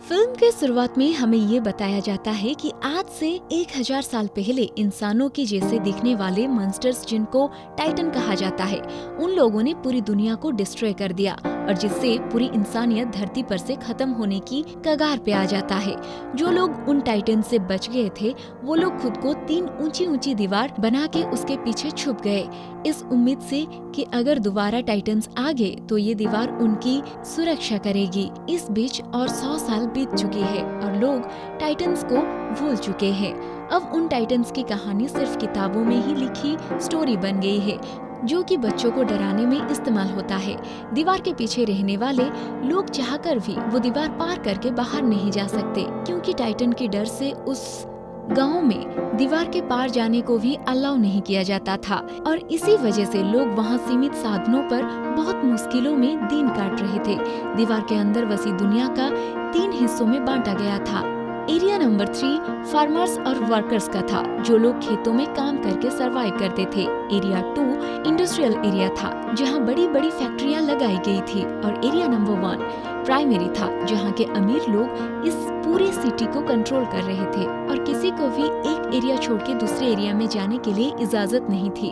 Film के शुरुआत में हमें ये बताया जाता है कि आज से 1000 साल पहले इंसानों के जैसे दिखने वाले मॉन्स्टर्स, जिनको टाइटन कहा जाता है, उन लोगों ने पूरी दुनिया को डिस्ट्रॉय कर दिया और जिससे पूरी इंसानियत धरती पर से खत्म होने की कगार पे आ जाता है। जो लोग उन टाइटन से बच गए थे, वो लोग खुद को 3 ऊंची दीवार बना के उसके पीछे छुप गए, इस उम्मीद से कि अगर दोबारा टाइटन्स आ गए तो ये दीवार उनकी सुरक्षा करेगी। इस बीच और 100 साल बीत चुके हैं और लोग टाइटन्स को भूल चुके हैं। अब उन टाइटन्स की कहानी सिर्फ किताबों में ही लिखी स्टोरी बन गई है, जो कि बच्चों को डराने में इस्तेमाल होता है। दीवार के पीछे रहने वाले लोग चाहकर भी वो दीवार पार करके बाहर नहीं जा सकते, क्योंकि टाइटन के डर से उस गांव में दीवार के पार जाने को भी अलाउ नहीं किया जाता था और इसी वजह से लोग वहां सीमित साधनों पर बहुत मुश्किलों में दिन काट रहे थे। दीवार के अंदर बसी दुनिया का 3 हिस्सों में बांटा गया था। एरिया नंबर 3 फार्मर्स और वर्कर्स का था, जो लोग खेतों में काम करके सरवाइव करते थे। एरिया 2 इंडस्ट्रियल एरिया था, जहां बड़ी बड़ी फैक्ट्रियां लगाई गई थी। और एरिया नंबर 1 प्राइमरी था, जहां के अमीर लोग इस पूरे सिटी को कंट्रोल कर रहे थे और किसी को भी एक एरिया छोड़ के दूसरे एरिया में जाने के लिए इजाजत नहीं थी।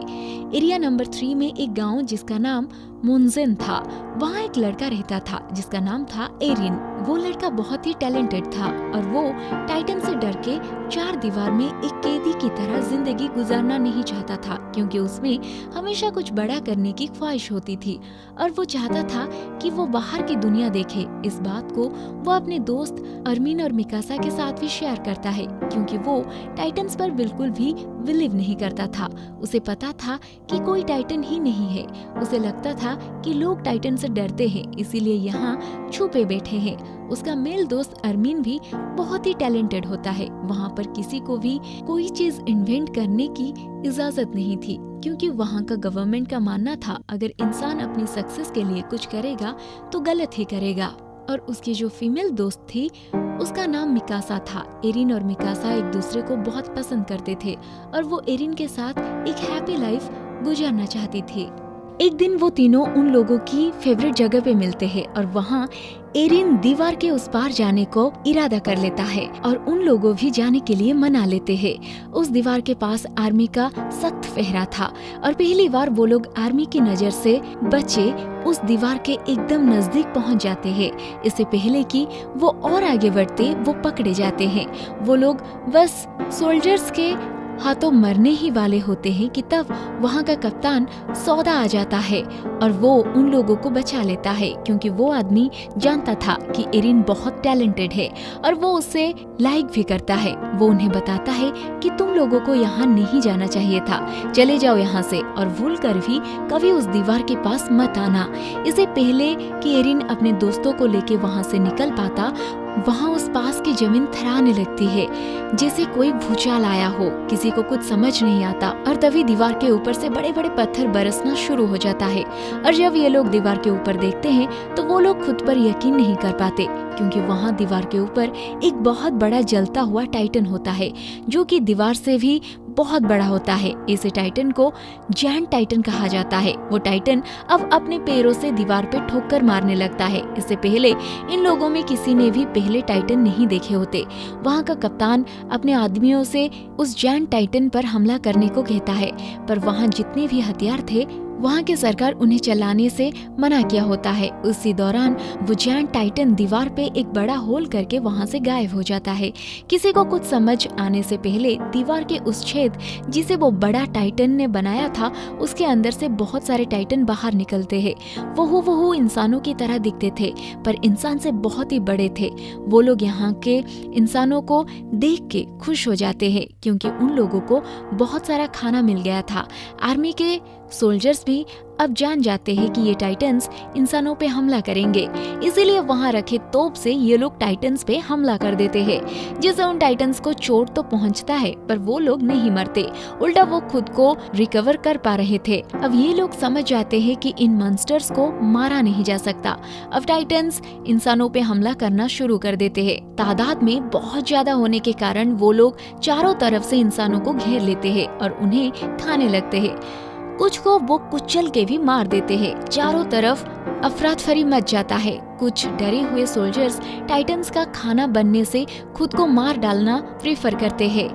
एरिया नंबर 3 में एक गांव जिसका नाम मुनजेन था, वहाँ एक लड़का रहता था जिसका नाम था एरिन। वो लड़का बहुत ही टैलेंटेड था और वो टाइटन से डर के 4 दीवार में एक कैदी की तरह जिंदगी गुजारना नहीं चाहता था, क्योंकि उसमें हमेशा कुछ बड़ा करने की ख्वाहिश होती थी और वो चाहता था कि वो बाहर की दुनिया देखे। इस बात को वो अपने दोस्त अरमीन और मिकासा के साथ भी शेयर करता है, क्योंकि वो टाइटन्स पर बिल्कुल भी बिलीव नहीं करता था। उसे पता था कि कोई टाइटन ही नहीं है। उसे लगता था कि लोग टाइटन से डरते हैं, इसीलिए यहाँ छुपे बैठे हैं। उसका मेल दोस्त अरमीन भी बहुत ही टैलेंटेड होता है। वहाँ पर किसी को भी कोई चीज इन्वेंट करने की इजाजत नहीं थी, क्योंकि वहाँ का गवर्नमेंट का मानना था अगर इंसान अपनी सक्सेस के लिए कुछ करेगा तो गलत ही करेगा। और उसकी जो फीमेल दोस्त थी उसका नाम मिकासा था। एरिन और मिकासा एक दूसरे को बहुत पसंद करते थे और वो एरिन के साथ एक हैप्पी लाइफ गुजारना चाहती थी। एक दिन वो तीनों उन लोगों की फेवरेट जगह पे मिलते हैं और वहाँ एरिन दीवार के उस पार जाने को इरादा कर लेता है और उन लोगों भी जाने के लिए मना लेते हैं। उस दीवार के पास आर्मी का सख्त पहरा था और पहली बार वो लोग आर्मी की नजर से बचे उस दीवार के एकदम नजदीक पहुंच जाते हैं। इससे पहले कि वो और आगे बढ़ते, वो पकड़े जाते हैं। वो लोग बस सोल्जर्स के हाथों मरने ही वाले होते हैं कि तब वहाँ का कप्तान सौदा आ जाता है और वो उन लोगों को बचा लेता है, क्योंकि वो आदमी जानता था कि एरिन बहुत टैलेंटेड है और वो उससे लाइक भी करता है। वो उन्हें बताता है कि तुम लोगों को यहाँ नहीं जाना चाहिए था, चले जाओ यहाँ से और भूल कर भी कभी उस दीवार के पास मत आना। इससे पहले कि एरिन अपने दोस्तों को लेके वहाँ से निकल पाता, वहाँ उस पास की जमीन थराने लगती है जैसे कोई भूचाल आया हो। किसी को कुछ समझ नहीं आता और तभी दीवार के ऊपर से बड़े बड़े पत्थर बरसना शुरू हो जाता है। और जब ये लोग दीवार के ऊपर देखते हैं तो वो लोग खुद पर यकीन नहीं कर पाते, क्योंकि वहाँ दीवार के ऊपर एक बहुत बड़ा जलता हुआ टाइटन होता है, जो कि दीवार से भी बहुत बड़ा होता है। इसे टाइटन को जायंट टाइटन कहा जाता है। वो टाइटन अब अपने पैरों से दीवार पे ठोकर मारने लगता है। इससे पहले इन लोगों में किसी ने भी पहले टाइटन नहीं देखे होते। वहाँ का कप्तान अपने आदमियों से उस जायंट टाइटन पर हमला करने को कहता है, पर वहाँ जितने भी हथियार थे वहाँ के सरकार उन्हें चलाने से मना किया होता है। उसी दौरान वो जायंट टाइटन दीवार पे एक बड़ा होल करके वहाँ से गायब हो जाता है। किसी को कुछ समझ आने से पहले दीवार के उस छेद जिसे वो बड़ा टाइटन ने बनाया था, उसके अंदर से बहुत सारे टाइटन बाहर निकलते हैं। वो इंसानों की तरह दिखते थे, पर इंसान से बहुत ही बड़े थे। वो लोग यहाँ के इंसानों को देख के खुश हो जाते हैं, क्योंकि उन लोगों को बहुत सारा खाना मिल गया था। आर्मी के सोल्जर्स भी अब जान जाते हैं कि ये टाइटन्स इंसानों पे हमला करेंगे, इसीलिए वहाँ रखे तोप से ये लोग टाइटन्स पे हमला कर देते हैं, जिससे उन टाइटन्स को चोट तो पहुँचता है, पर वो लोग नहीं मरते, उल्टा वो खुद को रिकवर कर पा रहे थे। अब ये लोग समझ जाते हैं कि इन मॉन्स्टर्स को मारा नहीं जा सकता। अब टाइटन्स इंसानों पे हमला करना शुरू कर देते हैं। तादाद में बहुत ज्यादा होने के कारण वो लोग चारों तरफ से इंसानों को घेर लेते हैं और उन्हें खाने लगते हैं। कुछ को वो कुचल के भी मार देते हैं। चारों तरफ अफरा तफरी मच जाता है। कुछ डरे हुए सोल्जर्स टाइटन्स का खाना बनने से खुद को मार डालना प्रेफर करते हैं।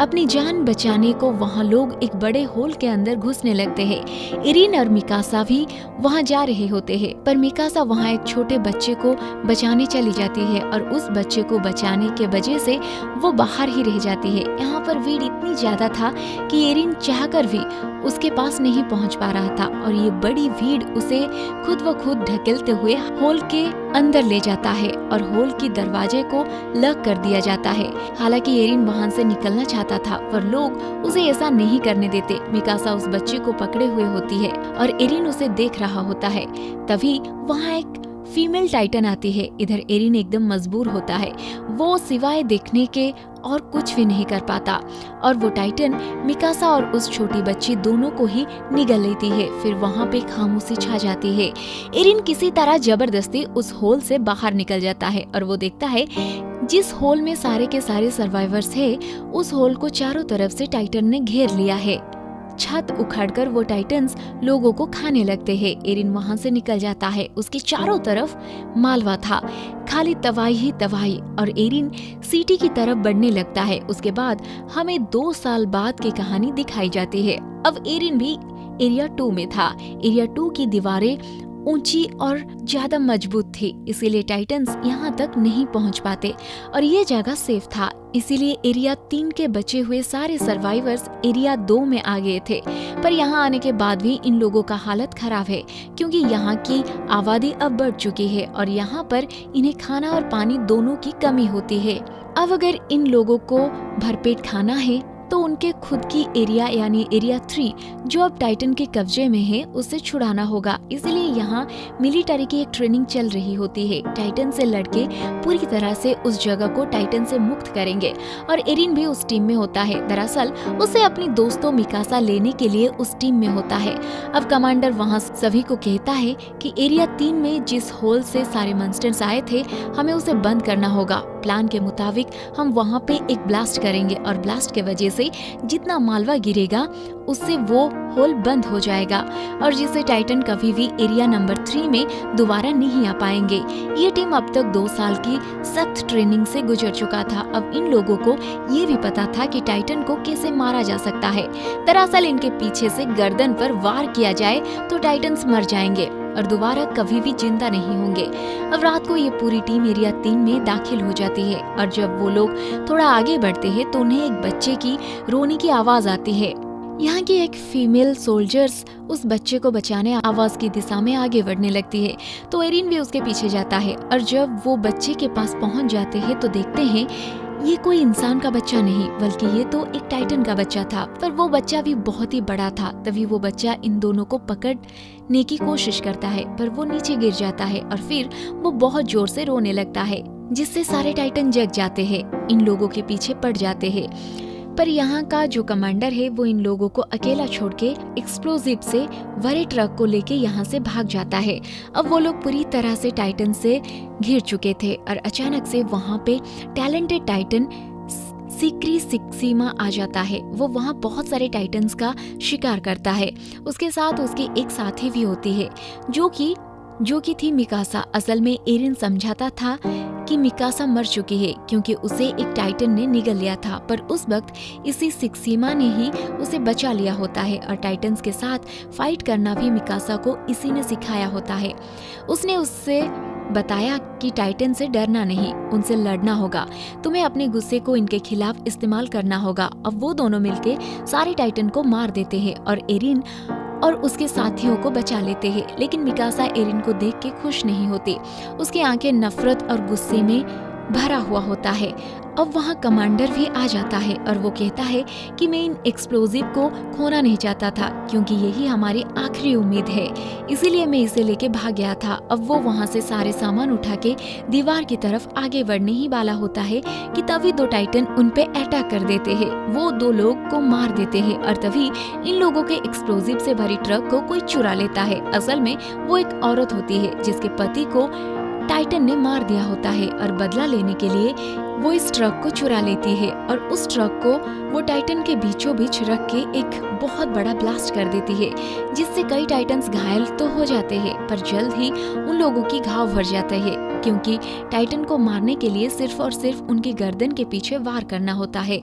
अपनी जान बचाने को वहाँ लोग एक बड़े होल के अंदर घुसने लगते हैं। इरिन और मिकासा भी वहाँ जा रहे होते हैं, पर मिकासा वहाँ एक छोटे बच्चे को बचाने चली जाती है और उस बच्चे को बचाने के वजह से वो बाहर ही रह जाती है। यहाँ पर भीड़ इतनी ज्यादा था कि इरिन चाहकर भी उसके पास नहीं पहुँच पा रहा था और ये बड़ी भीड़ उसे खुद व खुद ढकेलते हुए होल के अंदर ले जाता है और होल की दरवाजे को लॉक कर दिया जाता है। हालांकि एरिन वहां से निकलना चाहता था, पर लोग उसे ऐसा नहीं करने देते। मिकासा उस बच्चे को पकड़े हुए होती है और एरिन उसे देख रहा होता है। तभी वहाँ एक फीमेल टाइटन आती है। इधर एरिन एकदम मजबूर होता है, वो सिवाय देखने के और कुछ भी नहीं कर पाता और वो टाइटन मिकासा और उस छोटी बच्ची दोनों को ही निगल लेती है। फिर वहाँ पे खामोशी छा जाती है। एरिन किसी तरह जबरदस्ती उस होल से बाहर निकल जाता है और वो देखता है जिस होल में सारे के सारे सर्वाइवर्स है, उस होल को चारों तरफ से टाइटन ने घेर लिया है। छत उखाड़कर वो टाइटन्स लोगों को खाने लगते हैं। एरिन वहां से निकल जाता है। उसके चारों तरफ मालवा था, खाली तबाही ही तबाही, और एरिन सिटी की तरफ बढ़ने लगता है। उसके बाद हमें 2 साल बाद की कहानी दिखाई जाती है। अब एरिन भी एरिया 2 में था। एरिया 2 की दीवारें ऊंची और ज्यादा मजबूत थी, इसीलिए टाइटन्स यहाँ तक नहीं पहुँच पाते और ये जगह सेफ था। इसीलिए एरिया 3 के बचे हुए सारे सर्वाइवर्स एरिया 2 में आ गए थे। पर यहाँ आने के बाद भी इन लोगों का हालत खराब है, क्योंकि यहाँ की आबादी अब बढ़ चुकी है और यहाँ पर इन्हें खाना और पानी दोनों की कमी होती है। अब अगर इन लोगों को भरपेट खाना है तो उनके खुद की एरिया यानी एरिया 3 जो अब टाइटन के कब्जे में है उससे छुड़ाना होगा। इसलिए यहाँ मिलिट्री की एक ट्रेनिंग चल रही होती है। टाइटन से लड़के पूरी तरह से उस जगह को टाइटन से मुक्त करेंगे और एरिन भी उस टीम में होता है। दरअसल उसे अपनी दोस्तों मिकासा लेने के लिए उस टीम में होता है। अब कमांडर वहाँ सभी को कहता है कि एरिया 3 में जिस होल से सारे मॉन्स्टर्स आए थे, हमें उसे बंद करना होगा। प्लान के मुताबिक हम वहाँ पे एक ब्लास्ट करेंगे और ब्लास्ट के वजह से जितना मालवा गिरेगा उससे वो होल बंद हो जाएगा और जिससे टाइटन कभी भी एरिया नंबर 3 में दोबारा नहीं आ पाएंगे। ये टीम अब तक 2 साल की सख्त ट्रेनिंग से गुजर चुका था। अब इन लोगों को ये भी पता था कि टाइटन को कैसे मारा जा सकता है। दरअसल इनके पीछे से गर्दन पर वार किया जाए तो टाइटन्स मर जाएंगे और दोबारा कभी भी जिंदा नहीं होंगे। अब रात को ये पूरी टीम एरिया 3 में दाखिल हो जाती है और जब वो लोग थोड़ा आगे बढ़ते हैं तो उन्हें एक बच्चे की रोने की आवाज आती है। यहाँ की एक फीमेल सोल्जर्स उस बच्चे को बचाने आवाज की दिशा में आगे बढ़ने लगती है, तो एरिन भी उसके पीछे जाता है और जब वो बच्चे के पास पहुँच जाते हैं तो देखते हैं ये कोई इंसान का बच्चा नहीं बल्कि ये तो एक टाइटन का बच्चा था, पर वो बच्चा भी बहुत ही बड़ा था। तभी वो बच्चा इन दोनों को पकड़ने की कोशिश करता है, पर वो नीचे गिर जाता है और फिर वो बहुत जोर से रोने लगता है, जिससे सारे टाइटन जग जाते हैं, इन लोगों के पीछे पड़ जाते हैं। पर यहाँ का जो कमांडर है वो इन लोगों को अकेला छोड़ के एक्सप्लोजिव से भरे ट्रक को लेके यहाँ से भाग जाता है। अब वो लोग पूरी तरह से टाइटन से घिर चुके थे और अचानक से वहाँ पे टैलेंटेड टाइटन सिक्री सिक्सीमा आ जाता है। वो वहाँ बहुत सारे टाइटन्स का शिकार करता है। उसके साथ उसकी एक साथी भी होती है जो कि थी मिकासा। असल में एरिन समझाता था कि मिकासा मर चुकी है क्योंकि उसे एक टाइटन ने निगल लिया था, पर उस वक्त इसी सिक्सीमा ने ही उसे बचा लिया होता है और टाइटन्स के साथ फाइट करना भी मिकासा को इसी ने सिखाया होता है। उसने उससे बताया कि टाइटन से डरना नहीं, उनसे लड़ना होगा, तुम्हें अपने गुस्से को इनके खिलाफ इस्तेमाल करना होगा। अब वो दोनों मिलके सारे टाइटन को मार देते हैं और एरिन और उसके साथियों को बचा लेते हैं। लेकिन मिकासा एरिन को देख के खुश नहीं होती, उसकी आंखें नफरत और गुस्से में भरा हुआ होता है। अब वहाँ कमांडर भी आ जाता है और वो कहता है कि मैं इन एक्सप्लोजिव को खोना नहीं चाहता था क्योंकि यही हमारी आखिरी उम्मीद है, इसीलिए मैं इसे लेके भाग गया था। अब वो वहाँ से सारे सामान उठा के दीवार की तरफ आगे बढ़ने ही वाला होता है कि तभी 2 टाइटन उन पे अटैक कर देते हैं। वो 2 लोग को मार देते हैं और तभी इन लोगों के एक्सप्लोजिव से भरी ट्रक को कोई चुरा लेता है। असल में वो एक औरत होती है जिसके पति को टाइटन ने मार दिया होता है और बदला लेने के लिए वो इस ट्रक को चुरा लेती है और उस ट्रक को वो टाइटन के बीचों बीच रख के एक बहुत बड़ा ब्लास्ट कर देती है, जिससे कई टाइटन्स घायल तो हो जाते हैं, पर जल्द ही उन लोगों की घाव भर जाते हैं, क्योंकि टाइटन को मारने के लिए सिर्फ और सिर्फ उनकी गर्दन के पीछे वार करना होता है।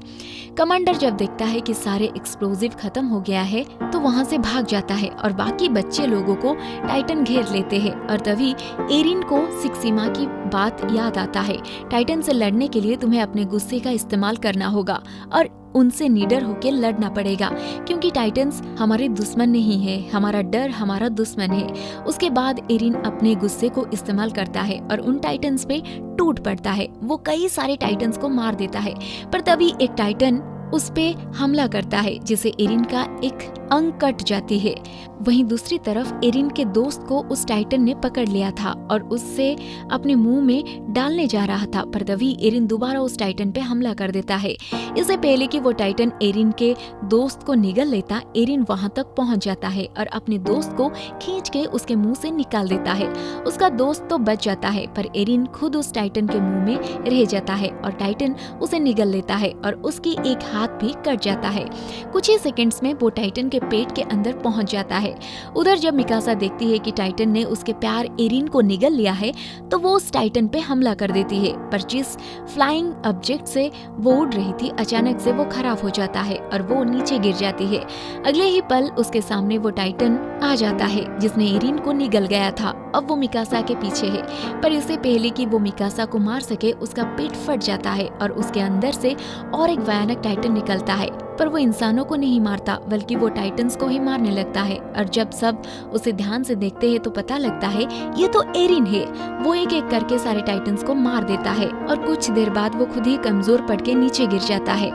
कमांडर जब देखता है कि सारे एक्सप्लोजिव खत्म हो गया है तो वहाँ से भाग जाता है और बाकी बच्चे लोगों को टाइटन घेर लेते हैं। और तभी एरिन को सिक्सिमा की बात याद आता है। टाइटन से लड़ने के लिए तुम्हें अपने गुस्से का इस्तेमाल करना होगा और उनसे निडर होकर लड़ना पड़ेगा, क्योंकि टाइटन्स हमारे दुश्मन नहीं है, हमारा डर हमारा दुश्मन है। उसके बाद एरिन अपने गुस्से को इस्तेमाल करता है और उन टाइटन्स पे टूट पड़ता है। वो कई सारे टाइटन्स को मार देता है, पर तभी एक टाइटन उस पे हमला करता है, जिसे एरिन का एक अंग कट जाती है। वहीं दूसरी तरफ एरिन के दोस्त को उस टाइटन ने पकड़ लिया था और उससे अपने मुंह में डालने जा रहा था, पर तभी एरिन दोबारा उस टाइटन पे हमला कर देता है। इससे पहले कि वो टाइटन एरिन के दोस्त को निगल लेता, एरिन वहां तक पहुंच जाता है और अपने दोस्त को खींच के उसके मुंह से निकाल देता है। उसका दोस्त तो बच जाता है, पर एरिन खुद उस टाइटन के मुंह में रह जाता है और टाइटन उसे निगल लेता है और उसकी एक हाथ भी कट जाता है। कुछ ही सेकंड्स में वो टाइटन के पेट के अंदर पहुंच जाता है। उधर जब मिकासा देखती है कि टाइटन ने उसके प्यार एरिन को निगल लिया है, तो वो उस टाइटन पे हमला कर देती है, पर जिस फ्लाइंग ऑब्जेक्ट से वो उड़ रही थी अचानक से वो खराब हो जाता है और वो नीचे गिर जाती है। अगले ही पल उसके सामने वो टाइटन आ जाता है जिसने एरिन को निगल गया था। अब वो मिकासा के पीछे है, पर इससे पहले कि वो मिकासा को मार सके उसका पेट फट जाता है और उसके अंदर से और एक भयानक टाइटन निकलता है। पर वो इंसानों को नहीं मारता, बल्कि वो टाइटन्स को ही मारने लगता है। और जब सब उसे ध्यान से देखते हैं तो पता लगता है ये तो एरिन है। वो एक एक करके सारे टाइटन्स को मार देता है और कुछ देर बाद वो खुद ही कमजोर पड़ के नीचे गिर जाता है।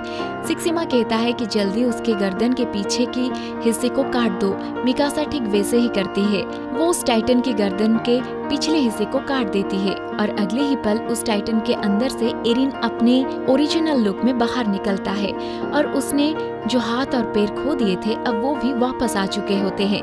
सिक्सिमा कहता है कि जल्दी उसके गर्दन के पीछे की हिस्से को काट दो। मिकासा ठीक वैसे ही करती है। वो उस टाइटन की गर्दन के पिछले हिस्से को काट देती है और अगले ही पल उस टाइटन के अंदर से एरिन अपने ओरिजिनल लुक में बाहर निकलता है और उसने जो हाथ और पैर खो दिए थे अब वो भी वापस आ चुके होते हैं।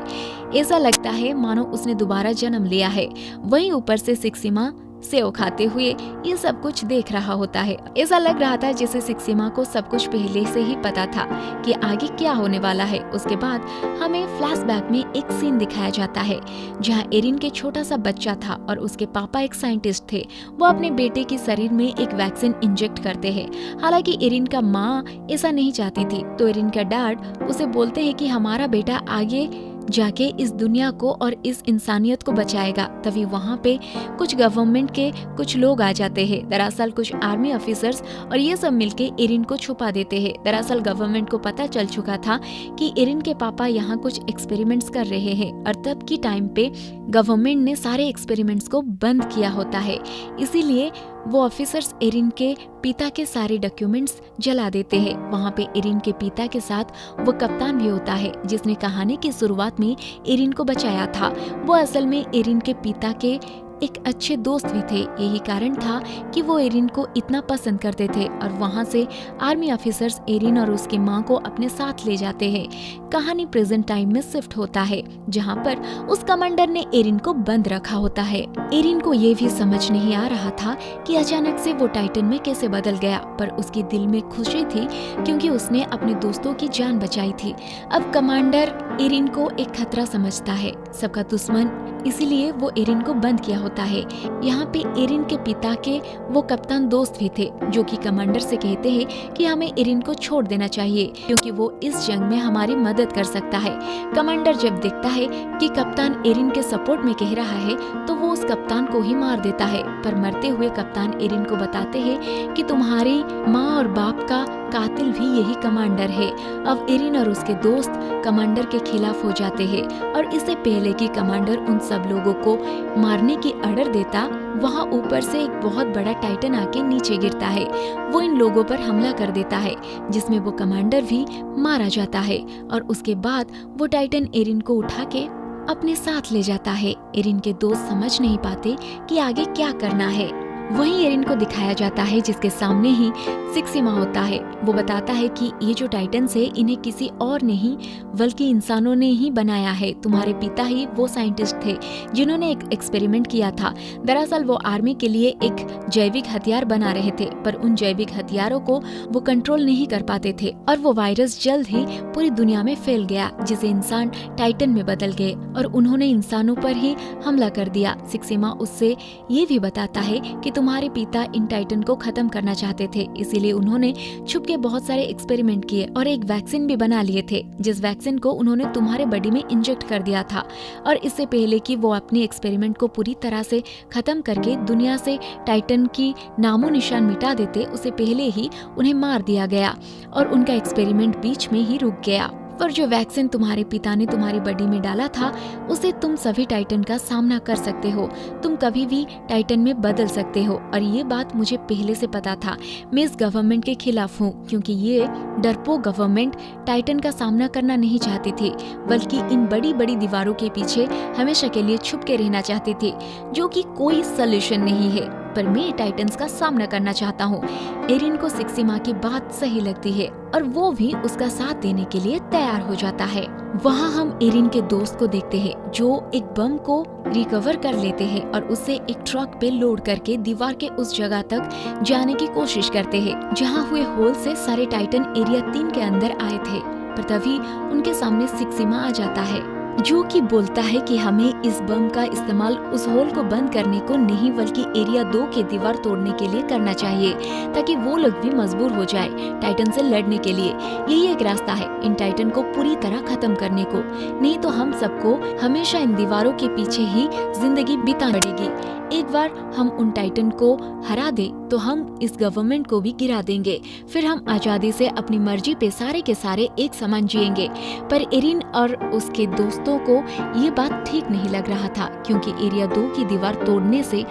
ऐसा लगता है मानो उसने दोबारा जन्म लिया है। वहीं ऊपर से सिक्सिमा सेव खाते हुए ये सब कुछ देख रहा होता है। ऐसा लग रहा था जैसे सिक्सिमा को सब कुछ पहले से ही पता था कि आगे क्या होने वाला है। उसके बाद हमें फ्लैशबैक में एक सीन दिखाया जाता है जहां एरिन के छोटा सा बच्चा था और उसके पापा एक साइंटिस्ट थे। वो अपने बेटे के शरीर में एक वैक्सीन इंजेक्ट करते हैं। हालांकि एरिन का माँ ऐसा नहीं चाहती थी, तो एरिन का डैड उसे बोलते हैं कि हमारा बेटा आगे जाके इस दुनिया को और इस इंसानियत को बचाएगा। तभी वहाँ पे कुछ गवर्नमेंट के कुछ लोग आ जाते हैं, दरअसल कुछ आर्मी ऑफिसर्स, और ये सब मिलके एरिन को छुपा देते हैं। दरअसल गवर्नमेंट को पता चल चुका था कि एरिन के पापा यहाँ कुछ एक्सपेरिमेंट्स कर रहे हैं और तब की टाइम पे गवर्नमेंट ने सारे एक्सपेरिमेंट्स को बंद किया होता है। इसीलिए वो ऑफिसर्स एरिन के पिता के सारे डॉक्यूमेंट्स जला देते हैं। वहाँ पे एरिन के पिता के साथ वो कप्तान भी होता है जिसने कहानी की शुरुआत में एरिन को बचाया था। वो असल में एरिन के पिता के एक अच्छे दोस्त भी थे। यही कारण था कि वो एरिन को इतना पसंद करते थे और वहाँ से आर्मी ऑफिसर्स एरिन और उसकी माँ को अपने साथ ले जाते हैं। कहानी प्रेजेंट टाइम में शिफ्ट होता है जहाँ पर उस कमांडर ने एरिन को बंद रखा होता है। एरिन को ये भी समझ नहीं आ रहा था कि अचानक से वो टाइटन में कैसे बदल गया, पर उसके दिल में खुशी थी क्योंकि उसने अपने दोस्तों की जान बचाई थी। अब कमांडर एरिन को एक खतरा समझता है, सबका दुश्मन, इसीलिए वो एरिन को बंद किया होता है। यहाँ पे एरिन के पिता के वो कप्तान दोस्त भी थे जो कि कमांडर से कहते हैं कि हमें एरिन को छोड़ देना चाहिए क्योंकि वो इस जंग में हमारी मदद कर सकता है। कमांडर जब देखता है कि कप्तान एरिन के सपोर्ट में कह रहा है तो वो उस कप्तान को ही मार देता है, पर मरते हुए कप्तान एरिन को बताते हैं कि तुम्हारी माँ और बाप का कातिल भी यही कमांडर है। अब एरिन और उसके दोस्त कमांडर के खिलाफ हो जाते हैं और इससे पहले कि कमांडर उन सब लोगों को मारने की ऑर्डर देता, वहाँ ऊपर से एक बहुत बड़ा टाइटन आके नीचे गिरता है। वो इन लोगों पर हमला कर देता है जिसमें वो कमांडर भी मारा जाता है और उसके बाद वो टाइटन एरिन को उठा के अपने साथ ले जाता है। एरिन के दोस्त समझ नहीं पाते कि आगे क्या करना है। वहीं एरिन को दिखाया जाता है जिसके सामने ही सिक्सिमा होता है। वो बताता है कि ये जो टाइटन्स है इन्हें किसी और नहीं बल्कि इंसानों ने ही बनाया है। तुम्हारे पिता ही वो साइंटिस्ट थे जिन्होंने एक एक्सपेरिमेंट किया था। दरअसल वो आर्मी के लिए एक जैविक हथियार बना रहे थे, पर उन जैविक हथियारों को वो कंट्रोल नहीं कर पाते थे और वो वायरस जल्द ही पूरी दुनिया में फैल गया, जिसे इंसान टाइटन में बदल गए और उन्होंने इंसानों पर ही हमला कर दिया। सिक्सिमा उससे ये भी बताता है कि तुम्हारे पिता इन टाइटन को खत्म करना चाहते थे, इसीलिए उन्होंने छुप के बहुत सारे एक्सपेरिमेंट किए और एक वैक्सीन भी बना लिए थे, जिस वैक्सीन को उन्होंने तुम्हारे बॉडी में इंजेक्ट कर दिया था। और इससे पहले कि वो अपनी एक्सपेरिमेंट को पूरी तरह से खत्म करके दुनिया से टाइटन की नामो निशान मिटा देते, उससे पहले ही उन्हें मार दिया गया और उनका एक्सपेरिमेंट बीच में ही रुक गया। पर जो वैक्सीन तुम्हारे पिता ने तुम्हारी बॉडी में डाला था, उसे तुम सभी टाइटन का सामना कर सकते हो। तुम कभी भी टाइटन में बदल सकते हो और ये बात मुझे पहले से पता था। मैं इस गवर्नमेंट के खिलाफ हूँ क्योंकि ये डरपोक गवर्नमेंट टाइटन का सामना करना नहीं चाहती थी, बल्कि इन बड़ी बड़ी दीवारों के पीछे हमेशा के लिए छुप के रहना चाहती थी, जो कि कोई सोल्यूशन नहीं है। पर मैं टाइटन्स का सामना करना चाहता हूँ। एरिन को सिक्सिमा की बात सही लगती है और वो भी उसका साथ देने के लिए तैयार हो जाता है। वहाँ हम एरिन के दोस्त को देखते हैं जो एक बम को रिकवर कर लेते हैं और उसे एक ट्रक पे लोड करके दीवार के उस जगह तक जाने की कोशिश करते हैं जहाँ हुए होल से सारे टाइटन एरिया 3 के अंदर आए थे। पर तभी उनके सामने सिक्सिमा आ जाता है जो कि बोलता है कि हमें इस बम का इस्तेमाल उस होल को बंद करने को नहीं बल्कि एरिया 2 की दीवार तोड़ने के लिए करना चाहिए, ताकि वो लोग भी मजबूर हो जाए टाइटन से लड़ने के लिए। यही एक रास्ता है इन टाइटन को पूरी तरह खत्म करने को, नहीं तो हम सबको हमेशा इन दीवारों के पीछे ही जिंदगी बितानी पड़ेगी। एक बार हम उन टाइटन को हरा दे तो हम इस गवर्नमेंट को भी गिरा देंगे, फिर हम आजादी से अपनी मर्जी पे सारे के सारे एक समान जिएंगे। पर एरिन और उसके दोस्तों को ये बात ठीक नहीं लग रहा था, क्योंकि एरिया 2 की दीवार तोड़ने से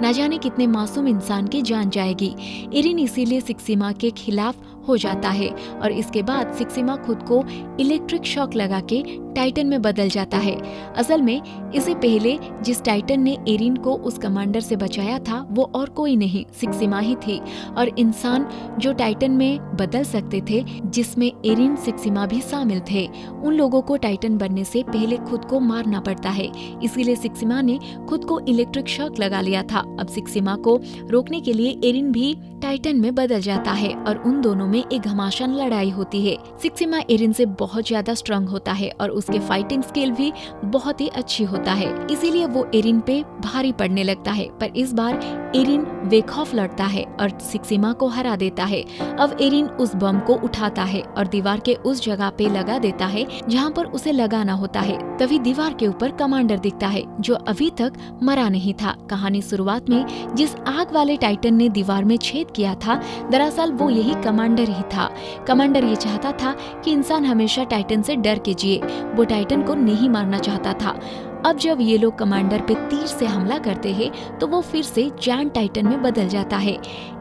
न जाने कितने मासूम इंसान की जान जाएगी। एरिन इसीलिए सिक्सिमा के खिलाफ हो जाता है और इसके बाद सिक्सिमा खुद को इलेक्ट्रिक शॉक लगा के टाइटन में बदल जाता है। असल में इससे पहले जिस टाइटन ने एरिन को उस कमांडर से बचाया था वो और कोई नहीं सिक्सिमा ही थी, और इंसान जो टाइटन में बदल सकते थे जिसमें एरिन सिक्सिमा भी शामिल थे, उन लोगों को टाइटन बनने से पहले खुद को मारना पड़ता है। इसीलिए सिक्सिमा ने खुद को इलेक्ट्रिक शॉक लगा लिया था। अब सिक्सिमा को रोकने के लिए एरिन भी टाइटन में बदल जाता है और उन दोनों में एक घमासान लड़ाई होती है। सिक्सिमा एरिन से बहुत ज्यादा स्ट्रांग होता है और उसके फाइटिंग स्किल भी बहुत ही अच्छी होता है, इसीलिए वो एरिन पे भारी पड़ने लगता है। पर इस बार एरिन वेखौफ लड़ता है और सिक्सिमा को हरा देता है। अब एरिन उस बम को उठाता है और दीवार के उस जगह पे लगा देता है जहाँ पर उसे लगाना होता है। तभी दीवार के ऊपर कमांडर दिखता है जो अभी तक मरा नहीं था। कहानी शुरुआत में जिस आग वाले टाइटन ने दीवार में छेद किया था, दरअसल वो यही कमांडर ही था। कमांडर ये चाहता था कि इंसान हमेशा टाइटन से डर के जिए, वो टाइटन को नहीं मारना चाहता था। अब जब ये लोग कमांडर पे तीर से हमला करते हैं तो वो फिर से जायंट टाइटन में बदल जाता है।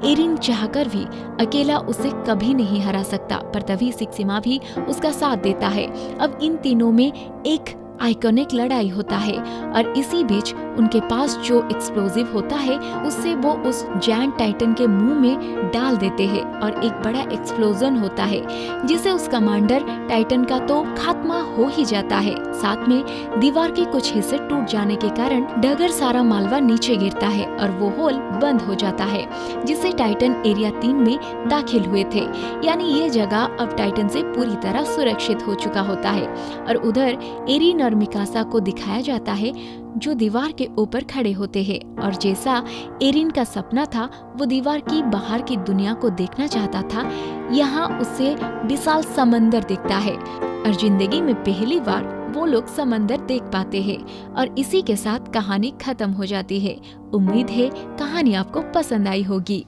एरिन चाहकर भी अकेला उसे कभी नहीं हरा सकता, पर तभी सिक्सिमा भी उसका साथ देता है। अब इन तीनों में एक आइकॉनिक लड़ाई होता है और इसी बीच उनके पास जो एक्सप्लोजिव होता है उससे वो उस जायंट टाइटन के मुंह में डाल देते हैं और एक बड़ा एक्सप्लोजन होता है जिससे उस कमांडर टाइटन का तो खात्मा हो ही जाता है। साथ में दीवार के कुछ हिस्से टूट जाने के कारण डगर सारा मालवा नीचे गिरता है और वो होल बंद हो जाता है, जिससे टाइटन एरिया 3 में दाखिल हुए थे। यानी ये जगह अब टाइटन से पूरी तरह सुरक्षित हो चुका होता है। और उधर एरिन और मिकासा को दिखाया जाता है जो दीवार के ऊपर खड़े होते हैं, और जैसा एरिन का सपना था वो दीवार की बाहर की दुनिया को देखना चाहता था, यहाँ उसे विशाल समंदर दिखता है और जिंदगी में पहली बार वो लोग समंदर देख पाते हैं। और इसी के साथ कहानी खत्म हो जाती है। उम्मीद है कहानी आपको पसंद आई होगी।